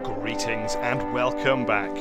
Greetings and welcome back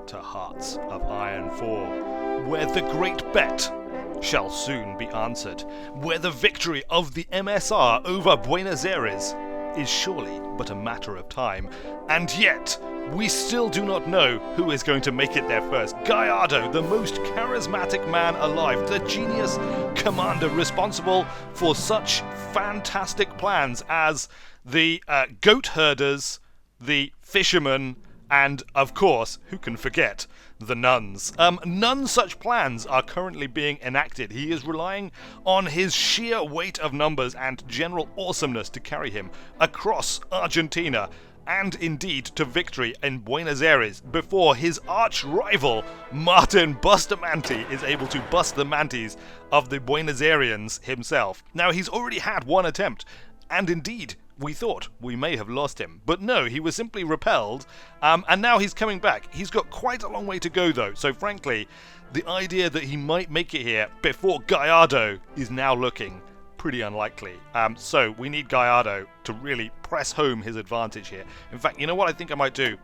to Hearts of Iron 4, where the great bet shall soon be answered, where the victory of the MSR over Buenos Aires is surely but a matter of time, and yet we still do not know who is going to make it there first. Gallardo, the most charismatic man alive, the genius commander responsible for such fantastic plans as the goat herders, the fishermen, and, of course, who can forget, the nuns. None such plans are currently being enacted. He is relying on his sheer weight of numbers and general awesomeness to carry him across Argentina, and indeed to victory in Buenos Aires before his arch-rival, Martin Bustamante, is able to bust the manties of the Buenos Airians himself. Now, he's already had one attempt, and indeed, we thought we may have lost him. But no, he was simply repelled, and now he's coming back. He's got quite a long way to go, though, so frankly, the idea that he might make it here before Gallardo is now looking pretty unlikely. So we need Gallardo to really press home his advantage here. In fact, you know what I think I might do?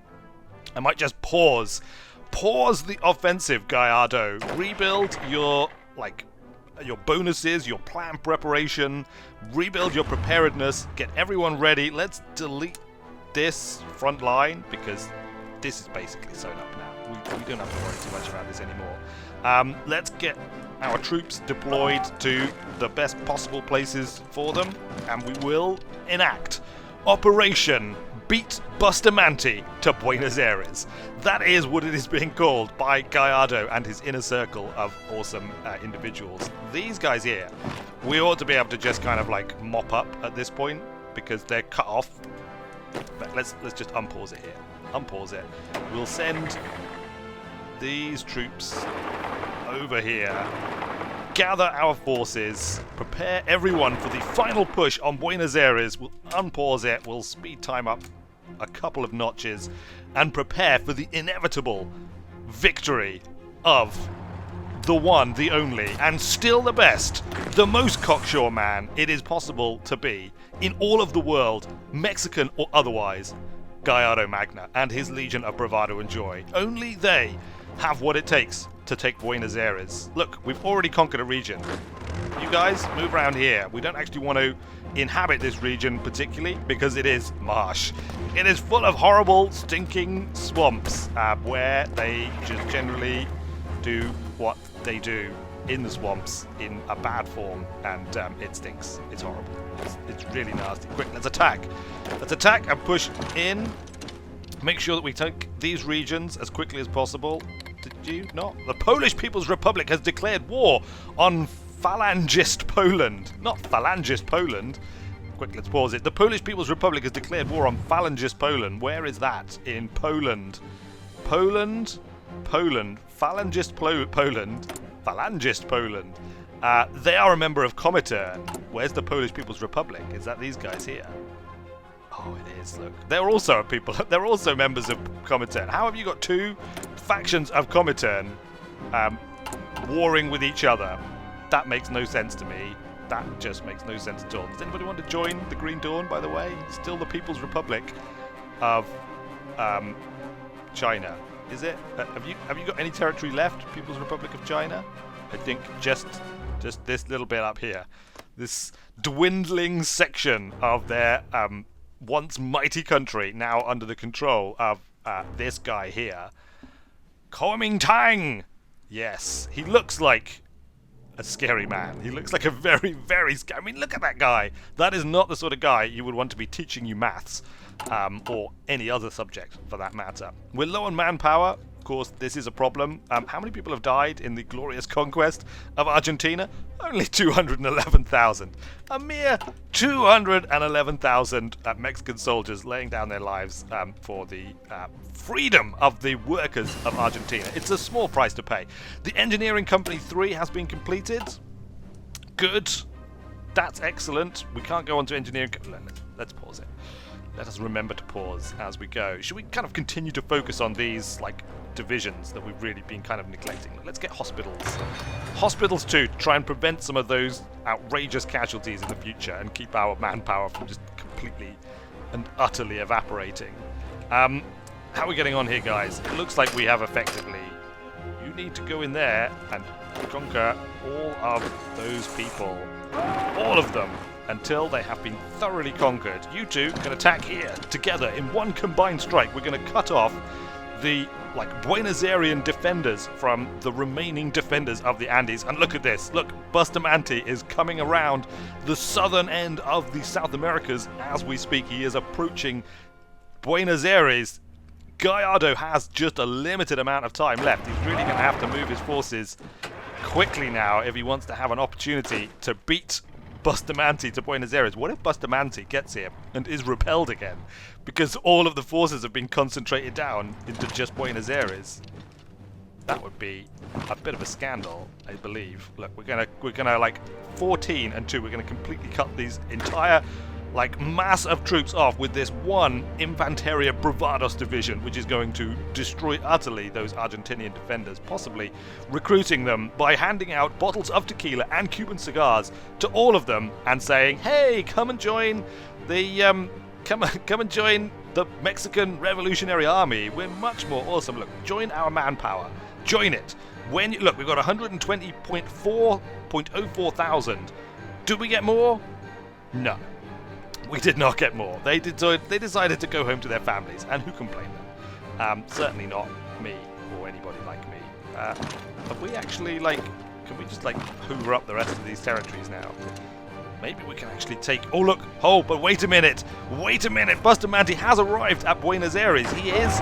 I might just pause the offensive, Gallardo. Rebuild your, your bonuses, your plan preparation, rebuild your preparedness, get everyone ready. Let's delete this front line because this is basically sewn up now. We don't have to worry too much about this anymore. Let's get our troops deployed to the best possible places for them, and we will enact Operation Beat Bustamante to Buenos Aires. That is what it is being called by Gallardo and his inner circle of awesome individuals. These guys here, we ought to be able to just kind of mop up at this point because they're cut off. But let's just unpause it here. Unpause it. We'll send these troops over here. Gather our forces, prepare everyone for the final push on Buenos Aires. We'll unpause it, we'll speed time up a couple of notches, and prepare for the inevitable victory of the one, the only, and still the best, the most cocksure man it is possible to be in all of the world, Mexican or otherwise, Gallardo Magna and his legion of bravado and joy. Only they have what it takes to take Buenos Aires. Look, we've already conquered a region. You guys, move around here. We don't actually want to inhabit this region particularly because it is marsh. It is full of horrible, stinking swamps where they just generally do what they do in the swamps in a bad form, and it stinks. It's horrible. It's really nasty. Quick, let's attack. Let's attack and push in. Make sure that we take these regions as quickly as possible. Did you not? The Polish People's Republic has declared war on Phalangist Poland. Not Phalangist Poland. Quick, let's pause it. The Polish People's Republic has declared war on Phalangist Poland. Where is that? In Poland. Poland. Phalangist Poland. Phalangist Poland. They are a member of Comintern. Where's the Polish People's Republic? Is that these guys here? Oh, it is. Look, they're also people. They're also members of Comintern. How have you got two factions of Comintern warring with each other? That makes no sense to me. That just makes no sense at all. Does anybody want to join the Green Dawn? By the way, still the People's Republic of China. Is it? Have you got any territory left? People's Republic of China? I think just this little bit up here. This dwindling section of their once mighty country, now under the control of this guy here. Kuomintang! Yes, he looks like a scary man. He looks like a very, very scary... I mean, look at that guy. That is not the sort of guy you would want to be teaching you maths, or any other subject for that matter. We're low on manpower. Of course, this is a problem. How many people have died in the glorious conquest of Argentina? Only 211,000. A mere 211,000 Mexican soldiers laying down their lives for the freedom of the workers of Argentina. It's a small price to pay. The Engineering Company 3 has been completed. Good. That's excellent. We can't go on to Engineering... Let's pause it. Let us remember to pause as we go. Should we kind of continue to focus on these, divisions that we've really been kind of neglecting? Let's get hospitals. Hospitals too, to try and prevent some of those outrageous casualties in the future and keep our manpower from just completely and utterly evaporating. How are we getting on here, guys? It looks like we have effectively... You need to go in there and conquer all of those people. All of them. Until they have been thoroughly conquered. You two can attack here together in one combined strike. We're going to cut off the Buenos Aires defenders from the remaining defenders of the Andes. And look at this. Look, Bustamante is coming around the southern end of the South Americas as we speak. He is approaching Buenos Aires. Gallardo has just a limited amount of time left. He's really going to have to move his forces quickly now if he wants to have an opportunity to beat Bustamante to Buenos Aires. What if Bustamante gets here and is repelled again because all of the forces have been concentrated down into just Buenos Aires? That would be a bit of a scandal, I believe. Look, we're gonna like 14 and 2. We're gonna completely cut these entire mass of troops off with this one Infanteria Bravados division, which is going to destroy utterly those Argentinian defenders, possibly recruiting them by handing out bottles of tequila and Cuban cigars to all of them and saying, "Hey, come and join the come and join the Mexican Revolutionary Army. We're much more awesome. Look, join our manpower. Join it. When you look, we've got 120.4 thousand. Do we get more? No. We did not get more. They decided to go home to their families, and who can blame them? Certainly not me or anybody like me. Have we actually can we just hoover up the rest of these territories now? Maybe we can actually take... Oh look! Oh, but wait a minute! Wait a minute! Bustamante has arrived at Buenos Aires. He is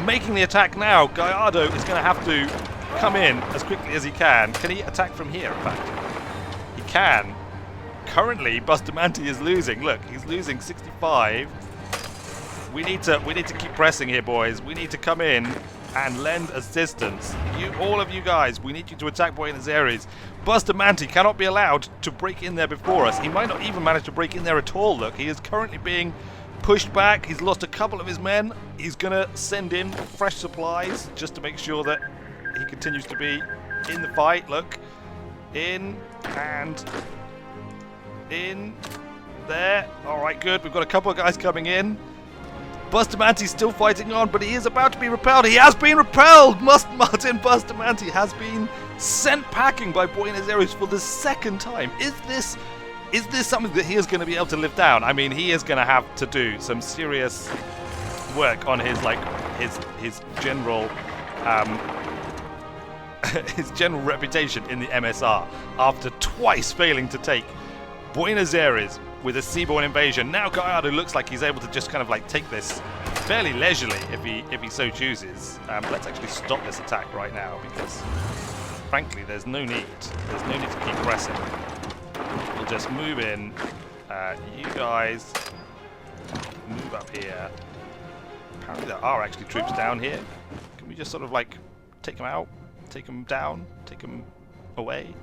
making the attack now. Gallardo is going to have to come in as quickly as he can. Can he attack from here? In fact, he can. Currently, Bustamante is losing. Look, he's losing 65. We need to keep pressing here, boys. We need to come in and lend assistance. All of you guys, we need you to attack Buenos Aires. Bustamante cannot be allowed to break in there before us. He might not even manage to break in there at all. Look, he is currently being pushed back. He's lost a couple of his men. He's gonna send in fresh supplies just to make sure that he continues to be in the fight. Look, in and in there. Alright, good. We've got a couple of guys coming in. Bustamante's still fighting on, but he is about to be repelled. He has been repelled! Martin Bustamante has been sent packing by Buenos Aires for the second time. Is this something that he is going to be able to live down? I mean, he is going to have to do some serious work on his his general his general reputation in the MSR after twice failing to take Buenos Aires with a seaborne invasion. Now Gallardo looks like he's able to just kind of take this fairly leisurely if he so chooses. Let's actually stop this attack right now because frankly there's no need. There's no need to keep pressing. We'll just move in. You guys move up here. Apparently there are actually troops down here. Can we just sort of take them out? Take them down? Take them away?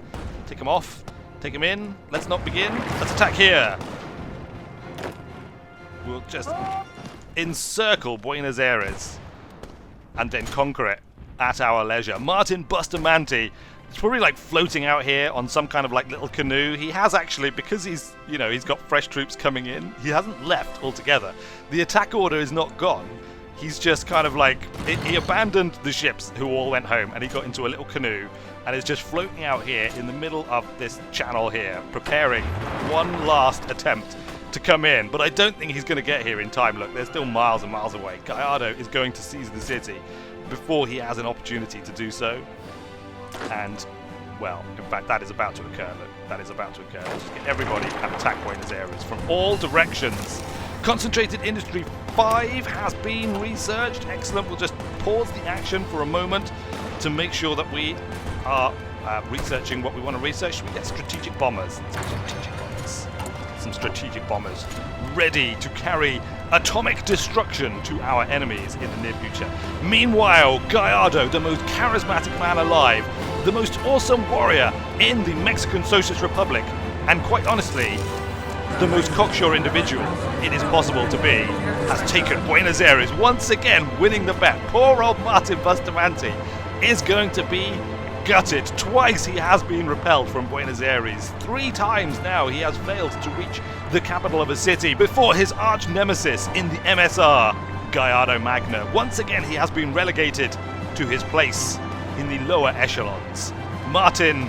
Take them off? Take him in. Let's not begin. Let's attack here. We'll just encircle Buenos Aires and then conquer it at our leisure. Martin Bustamante is probably floating out here on some kind of little canoe. He has actually, because he's got fresh troops coming in, he hasn't left altogether. The attack order is not gone. He's just kind of he abandoned the ships who all went home and he got into a little canoe and is just floating out here in the middle of this channel here, preparing one last attempt to come in. But I don't think he's going to get here in time. Look, they're still miles and miles away. Gallardo is going to seize the city before he has an opportunity to do so. And, well, in fact, that is about to occur. Look, that is about to occur. Let's just get everybody and attack Buenos Aires from all directions. Concentrated Industry 5 has been researched. Excellent. We'll just pause the action for a moment to make sure that we are researching what we want to research. Should we get strategic bombers? Some strategic bombers ready to carry atomic destruction to our enemies in the near future. Meanwhile, Gallardo, the most charismatic man alive, the most awesome warrior in the Mexican Socialist Republic, and quite honestly, the most cocksure individual it is possible to be, has taken Buenos Aires, once again winning the bet. Poor old Martin Bustamante is going to be gutted. Twice he has been repelled from Buenos Aires. 3 times now he has failed to reach the capital of a city before his arch nemesis in the MSR, Gallardo Magna. Once again, he has been relegated to his place in the lower echelons. Martin,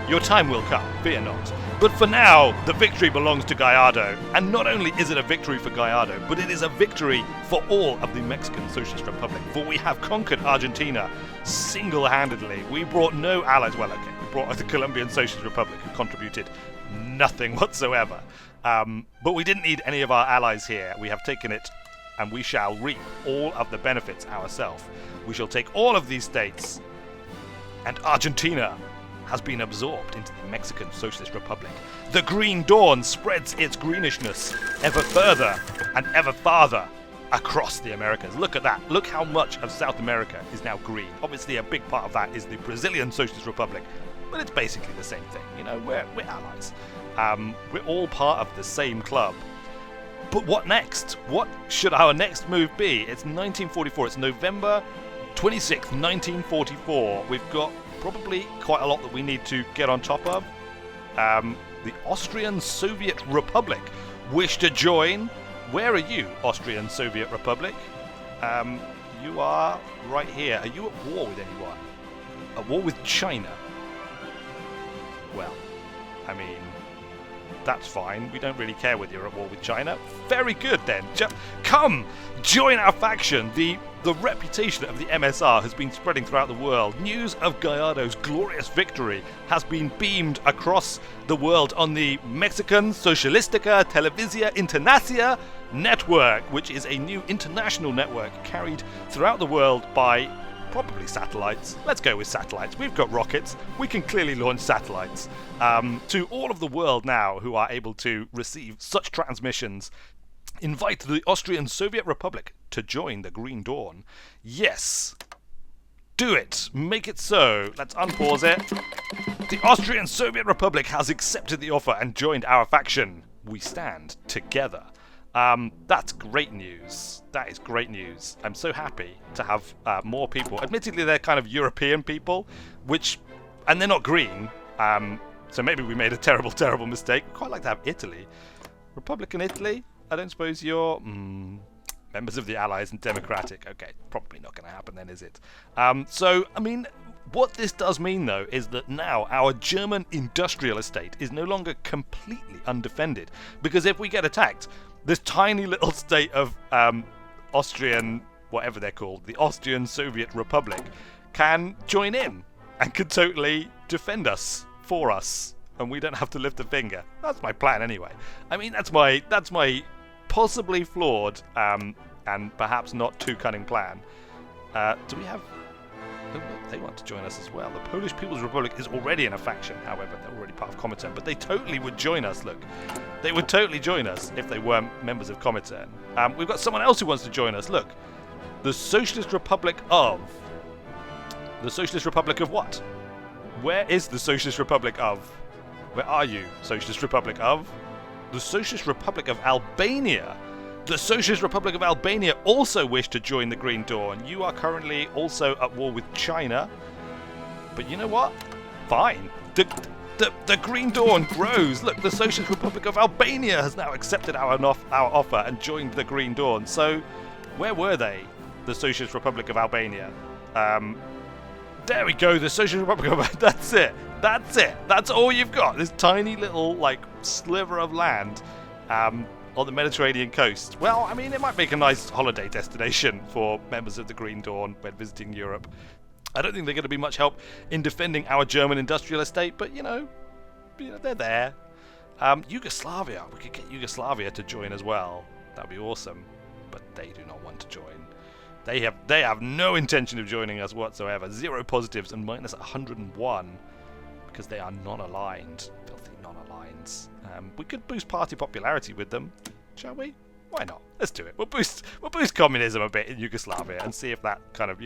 your time will come, fear not. But for now, the victory belongs to Gallardo. And not only is it a victory for Gallardo, but it is a victory for all of the Mexican Socialist Republic. For we have conquered Argentina single-handedly. We brought no allies. Well, okay, we brought the Colombian Socialist Republic, who contributed nothing whatsoever. But we didn't need any of our allies here. We have taken it, and we shall reap all of the benefits ourselves. We shall take all of these states, and Argentina has been absorbed into the Mexican Socialist Republic. The Green Dawn spreads its greenishness ever further and ever farther across the Americas. Look at that. Look how much of South America is now green. Obviously, a big part of that is the Brazilian Socialist Republic, but it's basically the same thing. You know, we're allies. We're all part of the same club. But what next? What should our next move be? It's 1944. It's November 26th, 1944. We've got probably quite a lot that we need to get on top of. The Austrian Soviet Republic wish to join. Where are you, Austrian Soviet Republic? You are right here. Are you at war with anyone? At war with China? Well, I mean, that's fine. We don't really care whether you're at war with China. Very good then. Come, join our faction. The reputation of the MSR has been spreading throughout the world. News of Gallardo's glorious victory has been beamed across the world on the Mexican Socialistica Televisia Internacia network, which is a new international network carried throughout the world by probably satellites. Let's go with satellites. We've got rockets. We can clearly launch satellites to all of the world now who are able to receive such transmissions. Invite the Austrian Soviet Republic to join the Green Dawn. Yes. Do it. Make it so. Let's unpause it. The Austrian Soviet Republic has accepted the offer and joined our faction. We stand together. That's great news. That is great news. I'm so happy to have more people. Admittedly, they're kind of European people, and they're not green. So maybe we made a terrible, terrible mistake. We'd quite like to have Italy. Republican Italy? I don't suppose you're members of the Allies and Democratic. Okay, probably not going to happen then, is it? So, I mean, what this does mean, though, is that now our German industrial estate is no longer completely undefended. Because if we get attacked, this tiny little state of Austrian, whatever they're called, the Austrian Soviet Republic, can join in and can totally defend us for us. And we don't have to lift a finger. That's my plan anyway. I mean, that's my possibly flawed and perhaps not too cunning plan. Do we have... Oh, look, they want to join us as well. The Polish People's Republic is already in a faction, however. They're already part of Comintern, but they totally would join us, look. They would totally join us if they weren't members of Comintern. We've got someone else who wants to join us, look. The Socialist Republic of... The Socialist Republic of what? Where is the Socialist Republic of... Where are you, Socialist Republic of? The Socialist Republic of Albania. The Socialist Republic of Albania also wish to join the Green Dawn. You are currently also at war with China. But you know what? Fine. The Green Dawn grows. Look, the Socialist Republic of Albania has now accepted our offer and joined the Green Dawn. So, where were they? The Socialist Republic of Albania. There we go, the Socialist Republic of... That's it. That's it. That's all you've got. This tiny little, sliver of land on the Mediterranean coast. Well, I mean, it might make a nice holiday destination for members of the Green Dawn when visiting Europe. I don't think they're going to be much help in defending our German industrial estate, but, you know they're there. Yugoslavia. We could get Yugoslavia to join as well. That'd be awesome. But they do not want to join. They have no intention of joining us whatsoever. 0 positives and minus 101 because they are non-aligned. Filthy non-aligns. We could boost party popularity with them, shall we? Why not? Let's do it. We'll boost communism a bit in Yugoslavia and see if that kind of,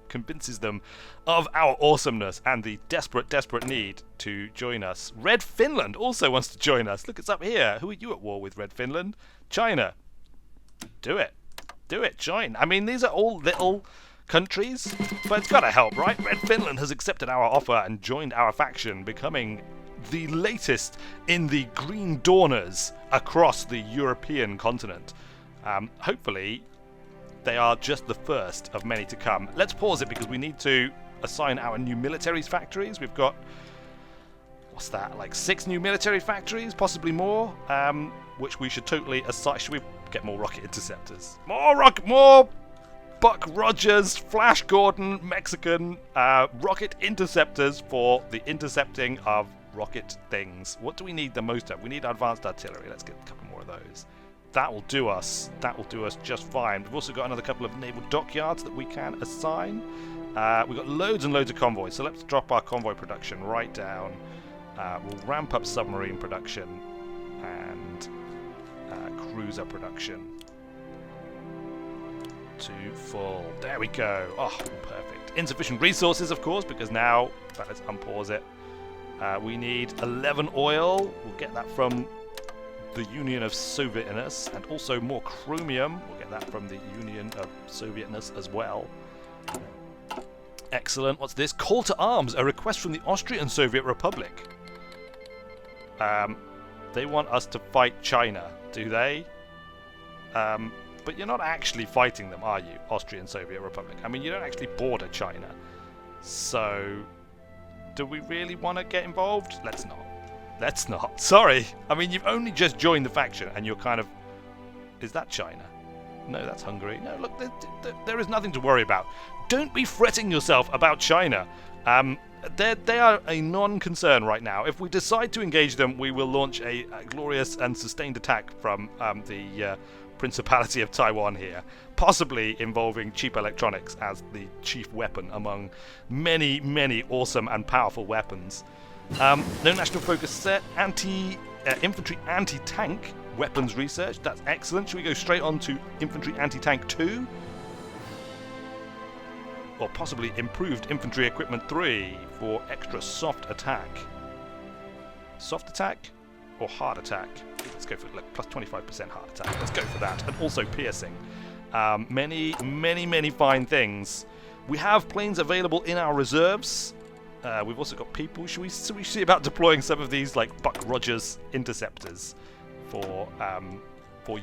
convinces them of our awesomeness and the desperate need to join us. Red Finland also wants to join us. Look, it's up here. Who are you at war with, Red Finland? China. Do it. Do it, join. I mean, these are all little countries, but it's got to help, right? Red Finland has accepted our offer and joined our faction, becoming the latest in the Green Dawners across the European continent. Hopefully, they are just the first of many to come. Let's pause it because we need to assign our new militaries factories. We've got, what's that, like 6 new military factories, possibly more, which we should totally assign. Should we get more rocket interceptors? More Buck Rogers, Flash Gordon, Mexican rocket interceptors for the intercepting of rocket things. What do we need the most of? We need advanced artillery. Let's get a couple more of those. That will do us. That will do us just fine. We've also got another couple of naval dockyards that we can assign. We've got loads and loads of convoys, so let's drop our convoy production right down. We'll ramp up submarine production and cruiser production to full. There we go. Oh, perfect. Insufficient resources, of course, because now, let's unpause it. We need 11 oil. We'll get that from the Union of Sovietness, and also more chromium. We'll get that from the Union of Sovietness as well. Excellent. What's this? Call to arms. A request from the Austrian Soviet Republic. They want us to fight China, do they? But you're not actually fighting them, are you? Austrian Soviet Republic. I mean, you don't actually border China. So, do we really want to get involved? Let's not. Let's not. Sorry. I mean, you've only just joined the faction and you're kind of... Is that China? No, that's Hungary. No, look, there is nothing to worry about. Don't be fretting yourself about China. They are a non-concern right now. If we decide to engage them, we will launch a glorious and sustained attack from the Principality of Taiwan here, possibly involving cheap electronics as the chief weapon among many, many awesome and powerful weapons. No national focus set, infantry anti-tank weapons research. That's excellent. Should we go straight on to infantry anti-tank 2? Or possibly improved infantry equipment 3 for extra soft attack. Soft attack or hard attack? Let's go for plus 25% hard attack. Let's go for that. And also piercing. Many, many, many fine things. We have planes available in our reserves. We've also got people. Should we see about deploying some of these like Buck Rogers interceptors for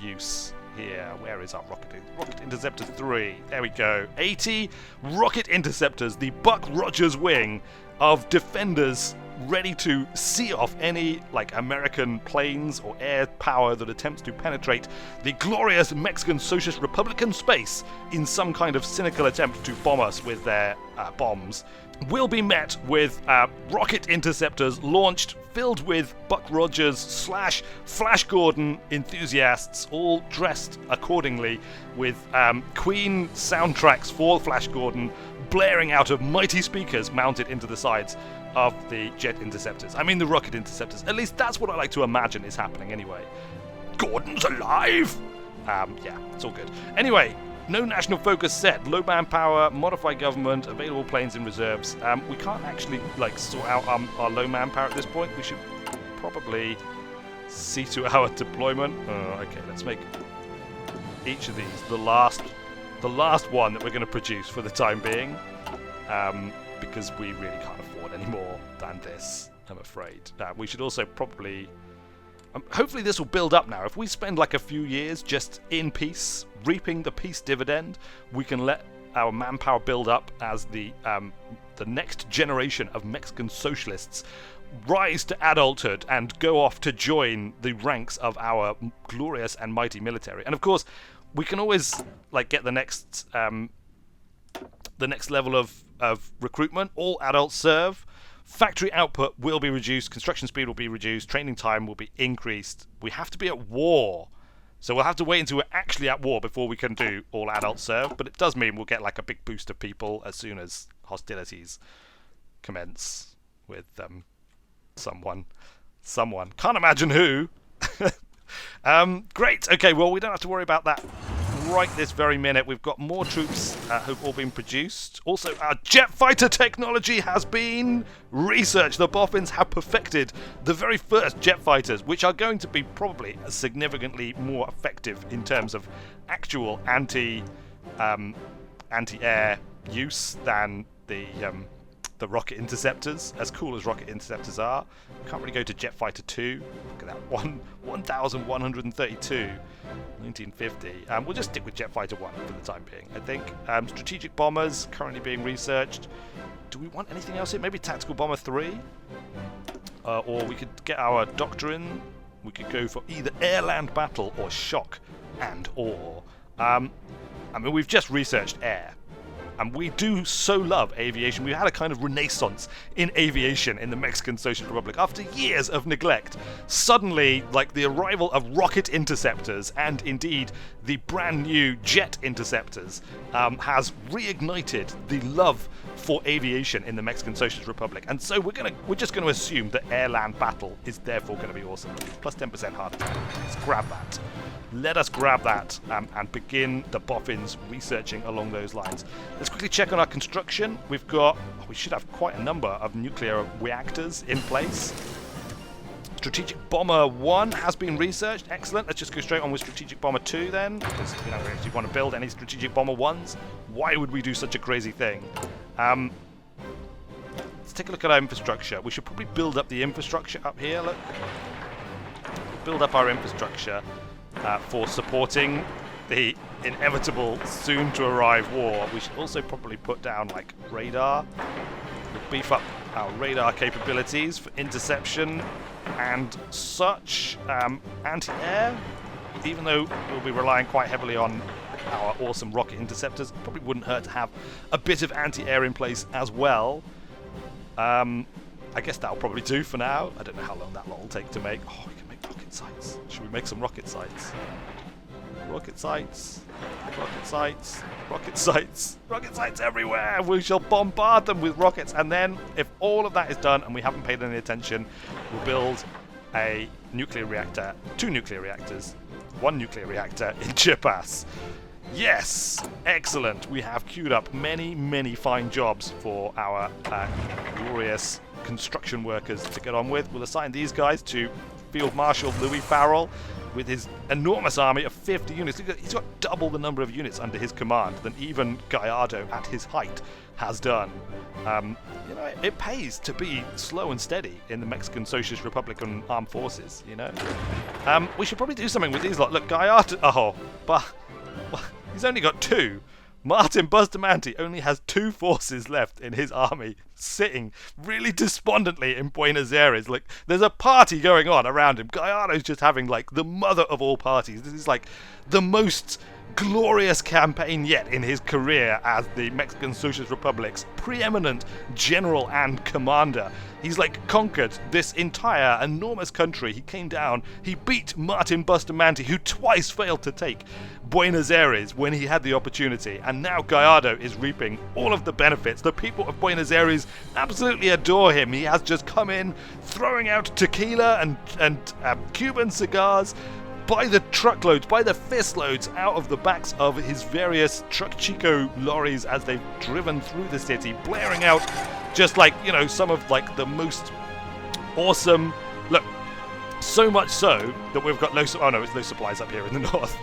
use here? Where is our rocket interceptor 3? There we go. 80 rocket interceptors, the Buck Rogers wing of defenders, ready to see off any like American planes or air power that attempts to penetrate the glorious Mexican Socialist Republican space in some kind of cynical attempt to bomb us with their bombs. Will be met with rocket interceptors launched, filled with Buck Rogers / Flash Gordon enthusiasts, all dressed accordingly with Queen soundtracks for Flash Gordon blaring out of mighty speakers mounted into the sides of the jet interceptors. I mean the rocket interceptors. At least that's what I like to imagine is happening anyway. Gordon's alive! Yeah, it's all good. Anyway, no national focus set, low manpower, modify government, available planes in reserves. We can't actually like sort out our low manpower at this point. We should probably see to our deployment. Okay, let's make each of these the last one that we're going to produce for the time being, because we really can't afford any more than this, I'm afraid. We should also probably... hopefully this will build up now. If we spend like a few years just in peace, reaping the peace dividend, we can let our manpower build up as the next generation of Mexican socialists rise to adulthood and go off to join the ranks of our glorious and mighty military. And of course, we can always like get the next level of recruitment. All adults serve. Factory output will be reduced, construction speed will be reduced, training time will be increased. We have to be at war. So we'll have to wait until we're actually at war before we can do all adults serve, but it does mean we'll get like a big boost of people as soon as hostilities commence with someone. Can't imagine who. Great. Okay, well, we don't have to worry about that right this very minute. We've got more troops who've all been produced. Also, our jet fighter technology has been researched. The Boffins have perfected the very first jet fighters, which are going to be probably significantly more effective in terms of actual anti-air use than the the rocket interceptors, as cool as rocket interceptors are. Can't really go to jet fighter 2. Look at that, 1,132, 1950. We'll just stick with jet fighter 1 for the time being, I think. Strategic bombers currently being researched. Do we want anything else here? Maybe tactical bomber 3? Or we could get our doctrine. We could go for either air-land battle or shock and awe. I mean, we've just researched air. And we do so love aviation. We had a kind of renaissance in aviation in the Mexican Social Republic after years of neglect. Suddenly, like the arrival of rocket interceptors and indeed the brand new jet interceptors has reignited the love for aviation in the Mexican Socialist Republic. And so we're just going to assume that air-land battle is therefore going to be awesome. Plus 10% hard attack. Let's grab that. Let us grab that and begin the boffins researching along those lines. Let's quickly check on our construction. We should have quite a number of nuclear reactors in place. Strategic Bomber 1 has been researched. Excellent. Let's just go straight on with Strategic Bomber 2 then, because we actually want to build any Strategic Bomber 1s. Why would we do such a crazy thing? Let's take a look at our infrastructure. We should probably build up the infrastructure up here. Look. Build up our infrastructure. For supporting the inevitable soon-to-arrive war. We should also probably put down, like, radar. We'll beef up our radar capabilities for interception and such. Anti-air, even though we'll be relying quite heavily on our awesome rocket interceptors, probably wouldn't hurt to have a bit of anti-air in place as well. I guess that'll probably do for now. I don't know how long that lot will take to make. Oh, we can make rocket sites. Should we make some rocket sites? Rocket sites. Rocket sites. Rocket sites. Rocket sites everywhere! We shall bombard them with rockets. And then, if all of that is done and we haven't paid any attention, we'll build a nuclear reactor, 2 nuclear reactors, 1 nuclear reactor in Chiapas. Yes! Excellent. We have queued up many, many fine jobs for our glorious construction workers to get on with. We'll assign these guys to Field Marshal Louis Farrell with his enormous army of 50 units. He's got double the number of units under his command than even Gallardo at his height has done. It pays to be slow and steady in the Mexican Socialist Republican Armed Forces, you know. We should probably do something with these lot. Look, Gallardo... Oh, but... Well, he's only got 2. Martin Bustamante only has 2 forces left in his army, sitting really despondently in Buenos Aires. Like, there's a party going on around him. Gallardo's just having, like, the mother of all parties. This is, like, the most glorious campaign yet in his career as the Mexican Socialist Republic's preeminent general and commander. He's, like, conquered this entire enormous country. He came down, he beat Martin Bustamante, who twice failed to take Buenos Aires when he had the opportunity, and now Gallardo is reaping all of the benefits. The people of Buenos Aires absolutely adore him. He has just come in, throwing out tequila and Cuban cigars by the truckloads, by the fistloads out of the backs of his various Truck Chico lorries as they've driven through the city, blaring out just like, you know, some of like the most awesome... Look, so much so that we've got it's low supplies up here in the north.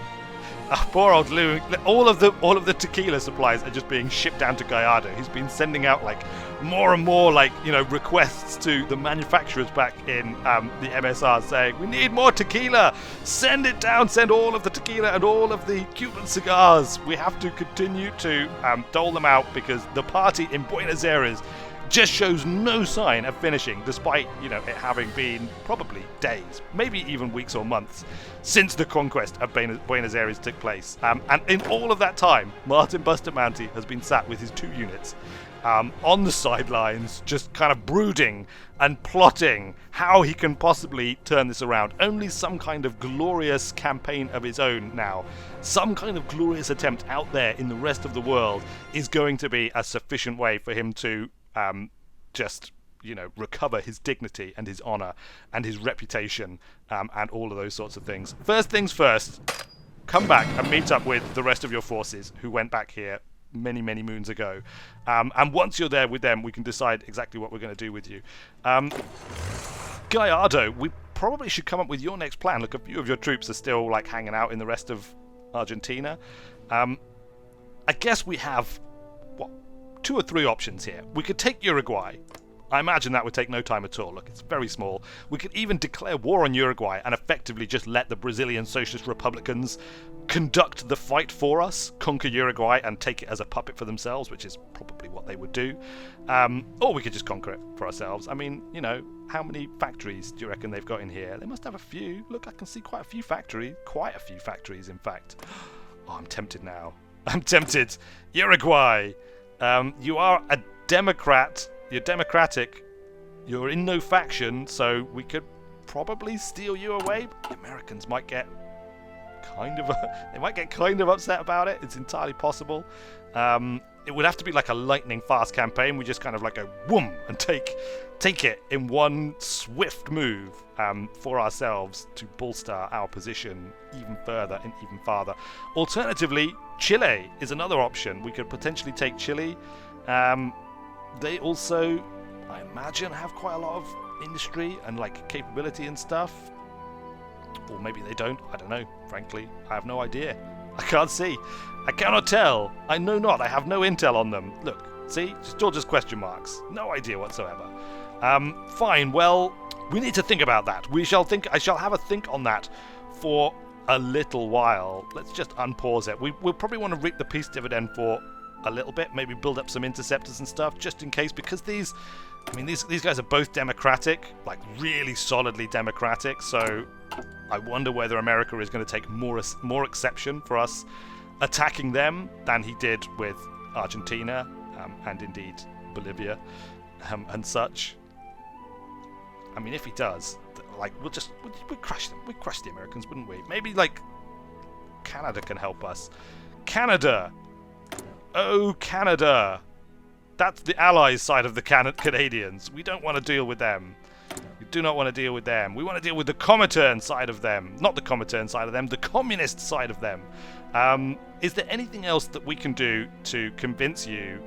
Poor old Lou. All of the tequila supplies are just being shipped down to Gallardo. He's been sending out like more and more like, you know, requests to the manufacturers back in the MSR saying, we need more tequila. Send it down. Send all of the tequila and all of the Cuban cigars. We have to continue to dole them out because the party in Buenos Aires just shows no sign of finishing, despite, you know, it having been probably days, maybe even weeks or months since the conquest of Buenos Aires took place. And in all of that time, Martin Bustamante has been sat with his 2 units on the sidelines, just kind of brooding and plotting how he can possibly turn this around. Only some kind of glorious campaign of his own now, some kind of glorious attempt out there in the rest of the world is going to be a sufficient way for him to just, you know, recover his dignity and his honor and his reputation and all of those sorts of things. First things first, come back and meet up with the rest of your forces who went back here many, many moons ago. And once you're there with them, we can decide exactly what we're going to do with you. Gallardo, we probably should come up with your next plan. Look, a few of your troops are still like hanging out in the rest of Argentina. I guess we have, 2 or 3 options here. We could take Uruguay. I imagine that would take no time at all. Look, it's very small. We could even declare war on Uruguay and effectively just let the Brazilian Socialist Republicans conduct the fight for us, conquer Uruguay and take it as a puppet for themselves, which is probably what they would do. Or we could just conquer it for ourselves. I mean, you know, how many factories do you reckon they've got in here? They must have a few. Look, I can see quite a few factories, in fact. Oh, I'm tempted now. I'm tempted. Uruguay, you are a Democrat. You're democratic, you're in no faction, so we could probably steal you away. The Americans might get kind of upset about it. It's entirely possible. It would have to be like a lightning fast campaign. We just kind of like go whoom and take it in one swift move for ourselves to bolster our position even further and even farther. Alternatively, Chile is another option. We could potentially take Chile. They also, I imagine, have quite a lot of industry and like capability and stuff. Or maybe they don't. I don't know. Frankly, I have no idea. I can't see. I cannot tell. I know not. I have no intel on them. Look, see? Still just question marks. No idea whatsoever. Fine. Well, we need to think about that. I shall have a think on that for a little while. Let's just unpause it. We'll probably want to reap the peace dividend for a little bit, maybe build up some interceptors and stuff just in case, because these guys are both democratic, like really solidly democratic, so I wonder whether America is going to take more exception for us attacking them than he did with Argentina and indeed Bolivia and such. I mean, if he does, like we'd crush them. We'd crush the Americans, wouldn't we? Maybe like Canada can help us. Canada! Oh, Canada! That's the Allies side of the Canadians. We don't want to deal with them. We do not want to deal with them. We want to deal with the Comintern side of them. Not the Comintern side of them, the communist side of them. Is there anything else that we can do to convince you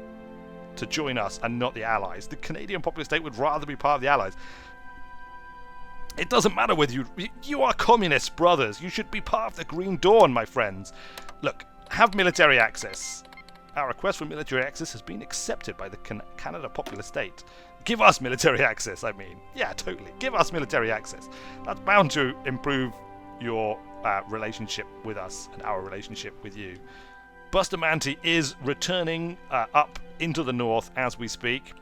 to join us and not the Allies? The Canadian Popular State would rather be part of the Allies. It doesn't matter whether you are communist brothers. You should be part of the Green Dawn, my friends. Look, have military access. Our request for military access has been accepted by the Canada Popular State. Give us military access, I mean. Yeah, totally. Give us military access. That's bound to improve your relationship with us and our relationship with you. Bustamante is returning up into the north as we speak.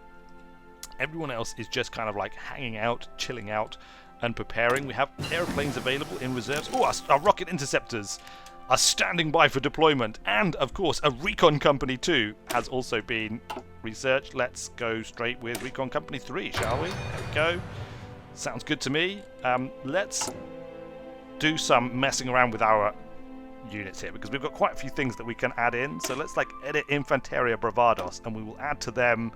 Everyone else is just kind of like hanging out, chilling out, and preparing. We have airplanes available in reserves. Oh, our rocket interceptors are standing by for deployment, and of course a recon company 2 has also been researched. Let's go straight with recon company 3, shall we? There we go. Sounds good to me. Let's do some messing around with our units here, because we've got quite a few things that we can add in. So let's like edit Infanteria Bravados, and we will add to them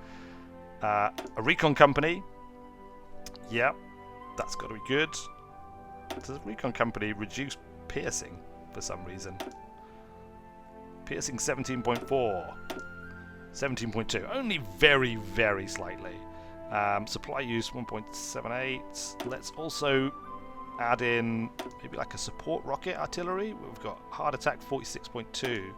a recon company. Yep, that's got to be good. Does the recon company reduce piercing for some reason? Piercing 17.4, 17.2, only very, very slightly. Supply use 1.78. Let's also add in maybe like a support rocket artillery. We've got hard attack 46.2,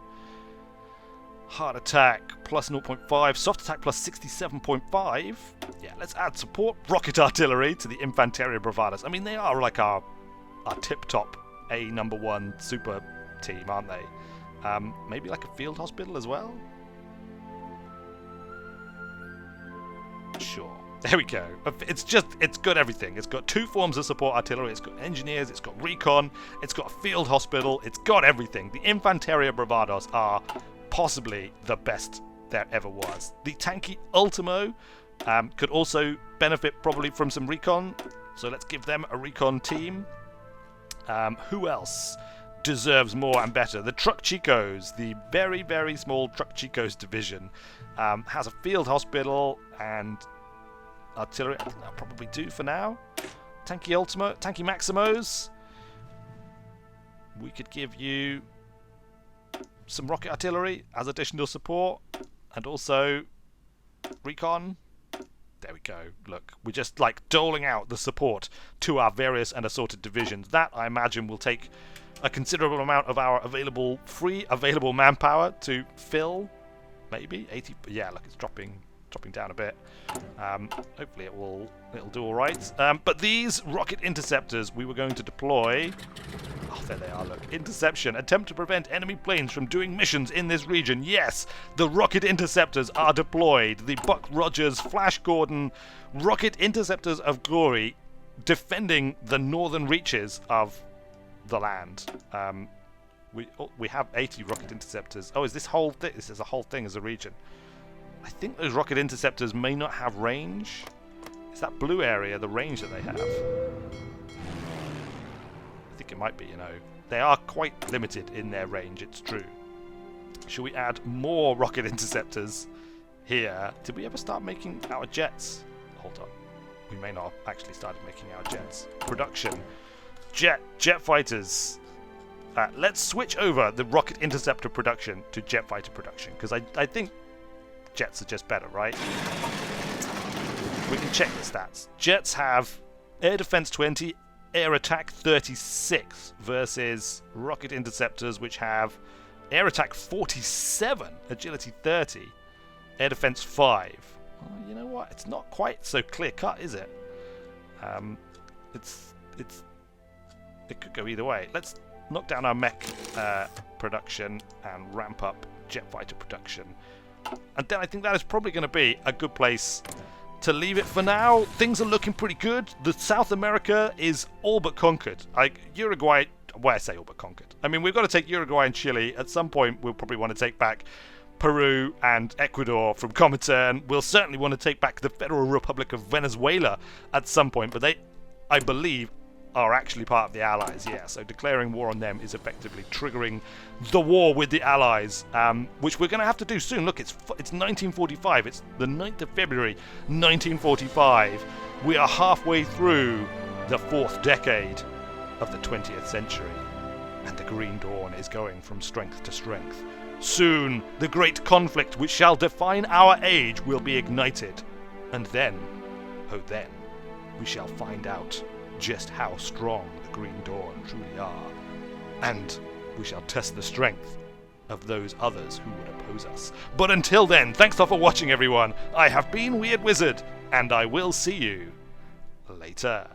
hard attack plus 0.5, soft attack plus 67.5. Yeah, let's add support rocket artillery to the Infanteria Bravadas. I mean, they are like our tip-top #1 super team, aren't they? Maybe like a field hospital as well? Sure. There we go. It's got everything. It's got 2 forms of support artillery. It's got engineers. It's got recon. It's got a field hospital. It's got everything. The Infanteria Bravados are possibly the best there ever was. The tanky Ultimo could also benefit probably from some recon. So let's give them a recon team. Who else deserves more and better? The Truck Chicos, the very, very small Truck Chicos division, has a field hospital and artillery. I think that'll probably do for now. Tanky Maximos. We could give you some rocket artillery as additional support, and also recon. There we go. Look, we're just like doling out the support to our various and assorted divisions. That, I imagine, will take a considerable amount of our available manpower to fill. maybe 80. Yeah, look, it's dropping down a bit. Hopefully it'll do all right. But these rocket interceptors we were going to deploy. Oh, there they are, look. Interception. Attempt to prevent enemy planes from doing missions in this region. Yes, the rocket interceptors are deployed. The Buck Rogers, Flash Gordon rocket interceptors of glory, defending the northern reaches of the land. We have 80 rocket interceptors. Oh, is this whole thing? This is a whole thing as a region. I think those rocket interceptors may not have range. Is that blue area the range that they have? I think it might be, you know. They are quite limited in their range, it's true. Should we add more rocket interceptors here? Did we ever start making our jets? Hold on. We may not have actually started making our jets. Production. Jet fighters. Let's switch over the rocket interceptor production to jet fighter production, because I think jets are just better, right? We can check the stats. Jets have air defense 20, air attack 36 versus rocket interceptors, which have air attack 47, agility 30, air defense 5. Well, you know what? It's not quite so clear cut, is it? It could go either way. Let's knock down our mech production and ramp up jet fighter production. And then I think that is probably going to be a good place to leave it for now. Things are looking pretty good. The South America is all but conquered. Uruguay, well, I say all but conquered. I mean, we've got to take Uruguay and Chile. At some point, we'll probably want to take back Peru and Ecuador from Comintern. We'll certainly want to take back the Federal Republic of Venezuela at some point, but they, I believe, are actually part of the Allies, yeah. So declaring war on them is effectively triggering the war with the Allies, which we're going to have to do soon. Look, it's 1945. It's the 9th of February, 1945. We are halfway through the 4th decade of the 20th century, and the Green Dawn is going from strength to strength. Soon, the great conflict which shall define our age will be ignited, and then, oh then, we shall find out just how strong the Green Dawn truly are, and we shall test the strength of those others who would oppose us. But until then, thanks for watching, everyone. I have been Weird Wizard, and I will see you later.